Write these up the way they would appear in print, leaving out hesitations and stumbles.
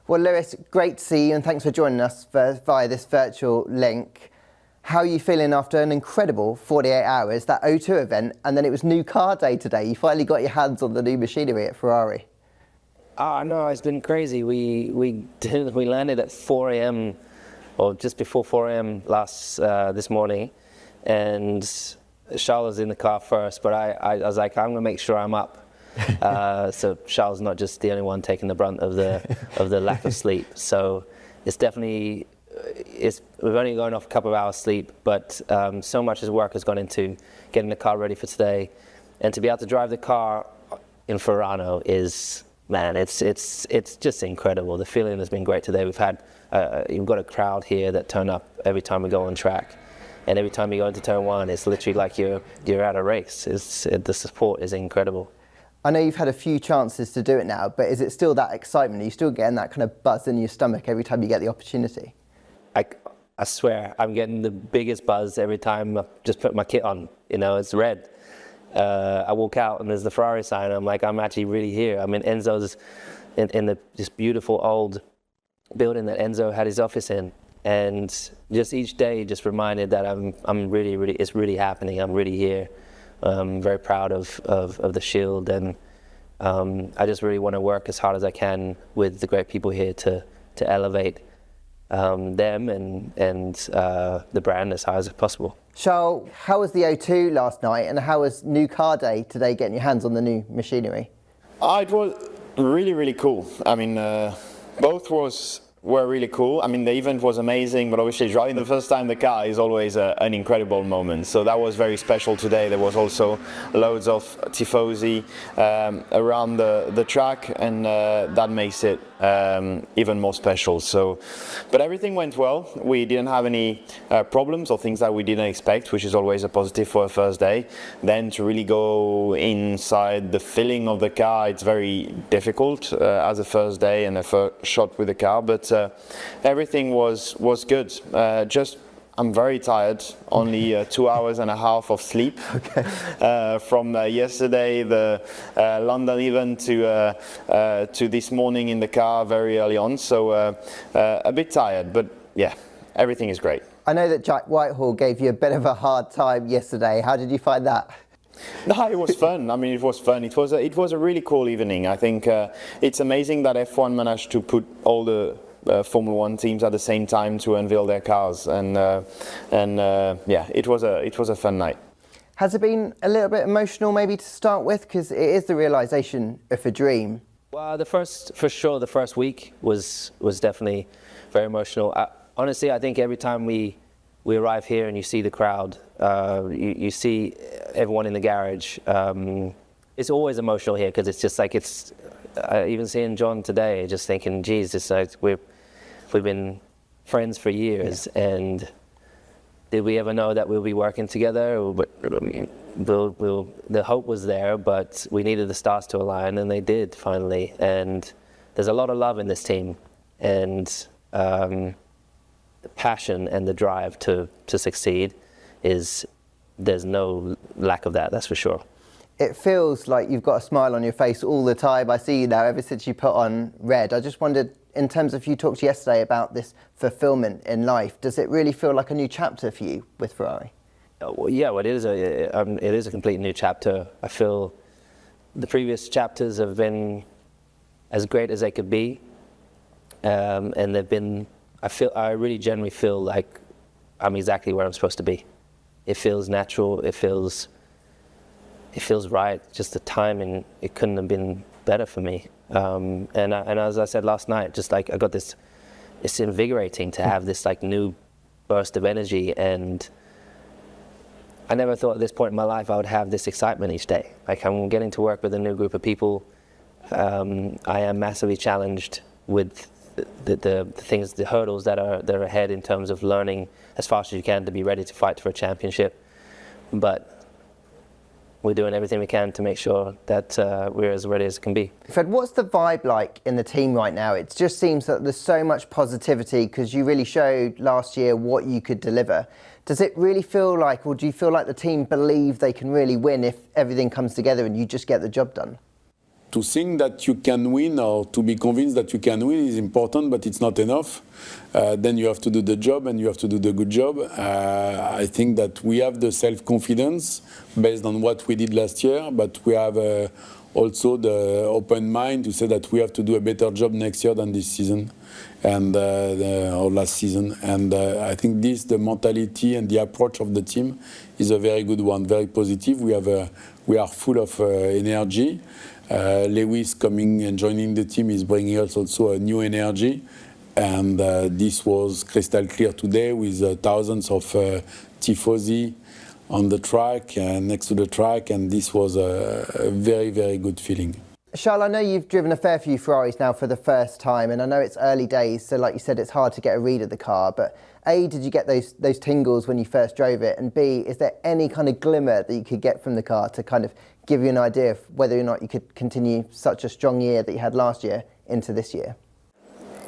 Well, Lewis, great to see you and thanks for joining us via this virtual link. How are you feeling after an incredible 48 hours, that O2 event, and then it was new car day today? You finally got your hands on the new machinery at Ferrari. No, it's been crazy. We landed at 4 a.m. or just before 4 a.m. this morning, and Charles was in the car first, but I was like, I'm gonna make sure I'm up. So Charles is not just the only one taking the brunt of the lack of sleep. So it's definitely we've only gone off a couple of hours sleep, but so much work has gone into getting the car ready for today, and to be able to drive the car in Ferrari is, man, it's just incredible. The feeling has been great today. We've got a crowd here that turn up every time we go on track, and every time you go into turn one, it's literally like you're at a race. The support is incredible. I know you've had a few chances to do it now, but is it still that excitement? Are you still getting that kind of buzz in your stomach every time you get the opportunity? I swear, I'm getting the biggest buzz every time I just put my kit on. You know, it's red. I walk out and there's the Ferrari sign. I'm like, I'm actually really here. I'm in Enzo's, in this beautiful old building that Enzo had his office in. And just each day just reminded that I'm really, it's really happening. I'm really here. I'm very proud of the Shield, and I just really want to work as hard as I can with the great people here to elevate them and the brand as high as possible. Charles, how was the O2 last night, and how was new car day today, getting your hands on the new machinery? It was really cool. I mean, both were really cool. I mean, the event was amazing, but obviously driving the first time the car is always an incredible moment. So that was very special today. There was also loads of tifosi around the track, and that makes it even more special. So, but everything went well. We didn't have any problems or things that we didn't expect, which is always a positive for a first day. Then to really go inside the feeling of the car, it's very difficult as a first day and a first shot with the car, but everything was good. I'm very tired. Only 2 hours and a half of sleep. Okay. From yesterday, the London event to this morning in the car very early on. So a bit tired, but yeah, everything is great. I know that Jack Whitehall gave you a bit of a hard time yesterday. How did you find that? No, it was fun. I mean, it was fun. It was a really cool evening. I think it's amazing that F1 managed to put all the Formula One teams at the same time to unveil their cars, and yeah, it was a fun night. Has it been a little bit emotional maybe to start with, because it is the realization of a dream? Well, the first week was definitely very emotional. Honestly, I think every time we arrive here and you see the crowd, you see everyone in the garage, it's always emotional here, because it's just like even seeing John today, just thinking, geez, it's like we've been friends for years, yeah. And did we ever know that we'll be working together? The hope was there, but we needed the stars to align, and they did finally. And there's a lot of love in this team, and the passion and the drive to succeed there's no lack of that's for sure. It feels like you've got a smile on your face all the time. I see you now ever since you put on red. I just wondered, in terms of, you talked yesterday about this fulfillment in life, does it really feel like a new chapter for you with Ferrari? Well, yeah, well, it is a complete new chapter. I feel the previous chapters have been as great as they could be, and they've been. I really genuinely feel like I'm exactly where I'm supposed to be. It feels natural. It feels right. Just the timing, it couldn't have been better for me. And as I said last night, just like I got this, it's invigorating to have this like new burst of energy. And I never thought at this point in my life I would have this excitement each day. Like, I'm getting to work with a new group of people. I am massively challenged with the things, the hurdles that are ahead in terms of learning as fast as you can to be ready to fight for a championship. But we're doing everything we can to make sure that we're as ready as it can be. Fred, what's the vibe like in the team right now? It just seems that there's so much positivity, because you really showed last year what you could deliver. Does it really feel like, or do you feel like the team believe they can really win if everything comes together and you just get the job done? to think that you can win or to be convinced that you can win is important, but it's not enough. Then you have to do the job and you have to do the good job. I think that we have the self-confidence based on what we did last year, but we have also the open mind to say that we have to do a better job next year than this season and or last season. And I think the mentality and the approach of the team is a very good one, very positive. We are full of energy. Lewis coming and joining the team is bringing us also a new energy. And this was crystal clear today with thousands of tifosi on the track and next to the track, and this was a very, very good feeling. Charles, I know you've driven a fair few Ferraris now for the first time, and I know it's early days, so like you said, it's hard to get a read of the car, but A, did you get those tingles when you first drove it, and B, is there any kind of glimmer that you could get from the car to kind of give you an idea of whether or not you could continue such a strong year that you had last year into this year?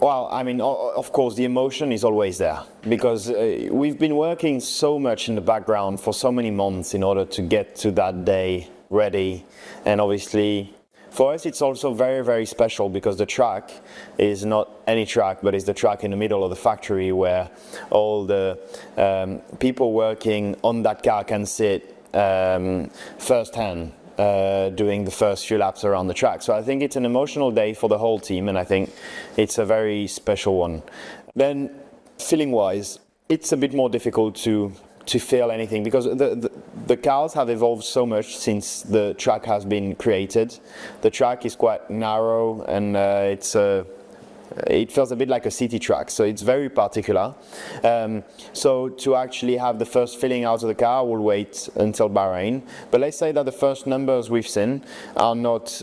Well, I mean, of course, the emotion is always there because we've been working so much in the background for so many months in order to get to that day ready. And obviously, for us, it's also very, very special because the track is not any track, but it's the track in the middle of the factory where all the people working on that car can sit firsthand. Doing the first few laps around the track. So I think it's an emotional day for the whole team, and I think it's a very special one. Then feeling wise, it's a bit more difficult to feel anything because the cars have evolved so much since the track has been created. The track is quite narrow and it feels a bit like a city track, so it's very particular. So to actually have the first feeling out of the car, we'll wait until Bahrain. But let's say that the first numbers we've seen are not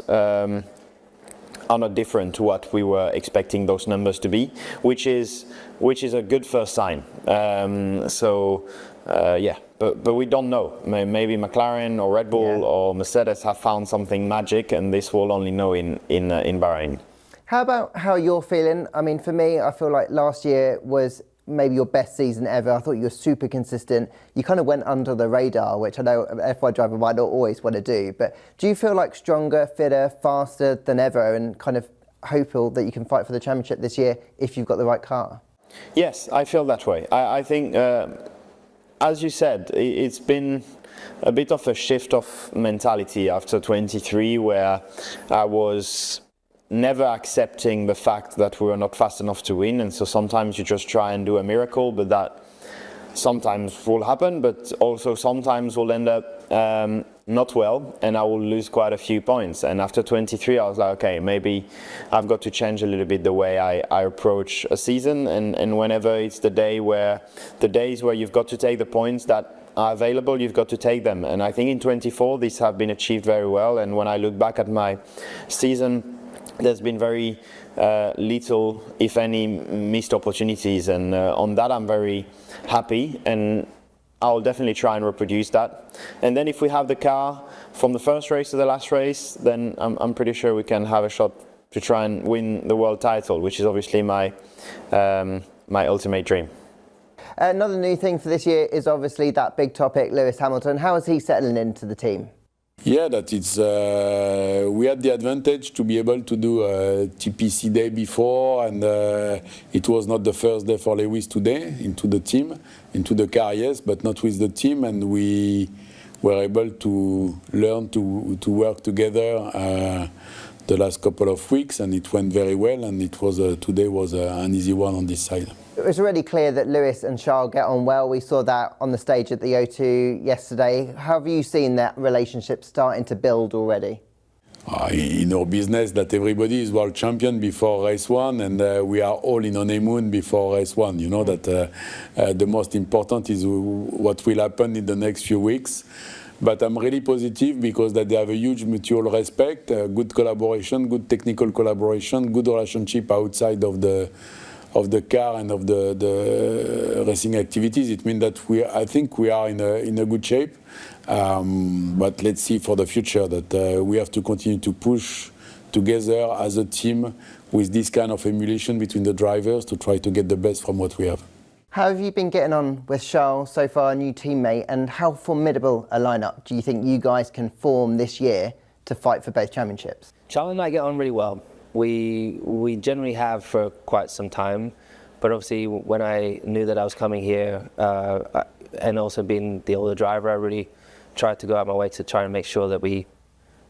different to what we were expecting those numbers to be, which is a good first sign. Yeah, but we don't know. Maybe McLaren or Red Bull or Mercedes have found something magic, and this we'll only know in Bahrain. How about how you're feeling? I mean, for me, I feel like last year was maybe your best season ever. I thought you were super consistent. You kind of went under the radar, which I know an F1 driver might not always want to do. But do you feel like stronger, fitter, faster than ever and kind of hopeful that you can fight for the championship this year if you've got the right car? Yes, I feel that way. I think, as you said, it's been a bit of a shift of mentality after 23 where I was never accepting the fact that we were not fast enough to win, and so sometimes you just try and do a miracle, but that sometimes will happen, but also sometimes will end up not well, and I will lose quite a few points. And after 23 I was like, okay, maybe I've got to change a little bit the way I approach a season, and whenever it's the days where you've got to take the points that are available, you've got to take them. And I think in 24 these have been achieved very well, and when I look back at my season, there's been very little, if any, missed opportunities, and on that I'm very happy, and I'll definitely try and reproduce that. And then if we have the car from the first race to the last race, then I'm pretty sure we can have a shot to try and win the world title, which is obviously my ultimate dream. Another new thing for this year is obviously that big topic, Lewis Hamilton. How is he settling into the team? Yeah, that it's. We had the advantage to be able to do a TPC day before, and it was not the first day for Lewis today into the team, into the car, yes, but not with the team, and we were able to learn to work together the last couple of weeks, and it went very well, and it was today was an easy one on this side. It was really clear that Lewis and Charles get on well. We saw that on the stage at the O2 yesterday. How have you seen that relationship starting to build already? In our business, that everybody is world champion before race one, and we are all in honeymoon before race one. You know that the most important is what will happen in the next few weeks. But I'm really positive because that they have a huge mutual respect, good collaboration, good technical collaboration, good relationship outside of the car and of the racing activities. It means that I think we are in a good shape. But let's see for the future that we have to continue to push together as a team with this kind of emulation between the drivers to try to get the best from what we have. How have you been getting on with Charles so far, a new teammate, and how formidable a lineup do you think you guys can form this year to fight for both championships? Charlie and I get on really well. We generally have for quite some time, but obviously when I knew that I was coming here, and also being the older driver, I really tried to go out my way to try and make sure that we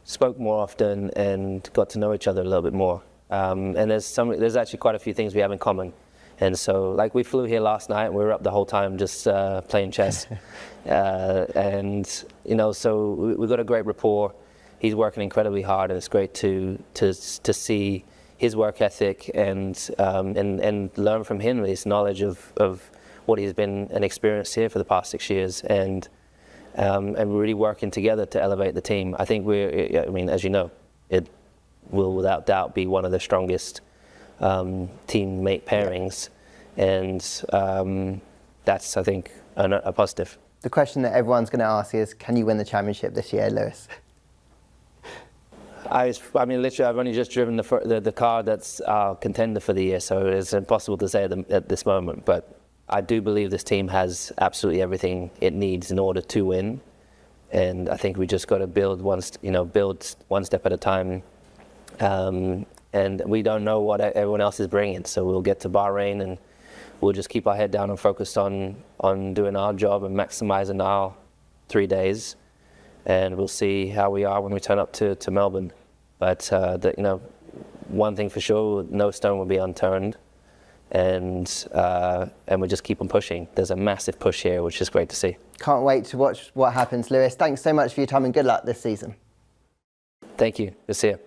spoke more often and got to know each other a little bit more. And there's actually quite a few things we have in common. And so, like, we flew here last night and we were up the whole time just playing chess. And, you know, so we've got a great rapport. He's working incredibly hard, and it's great to see his work ethic and learn from him his knowledge of what he's been and experienced here for the past 6 years, and really working together to elevate the team. I think I mean, as you know, it will without doubt be one of the strongest teammate pairings, and that's, I think, a positive. The question that everyone's going to ask is, can you win the championship this year, Lewis? I mean, literally, I've only just driven the car that's our contender for the year, so it's impossible to say at this moment. But I do believe this team has absolutely everything it needs in order to win, and I think we just got to build one step at a time. And we don't know what everyone else is bringing, so we'll get to Bahrain and we'll just keep our head down and focus on doing our job and maximizing our 3 days, and we'll see how we are when we turn up to Melbourne. But you know, one thing for sure, no stone will be unturned, and we just keep on pushing. There's a massive push here, which is great to see. Can't wait to watch what happens, Lewis. Thanks so much for your time and good luck this season. Thank you. Good to see you.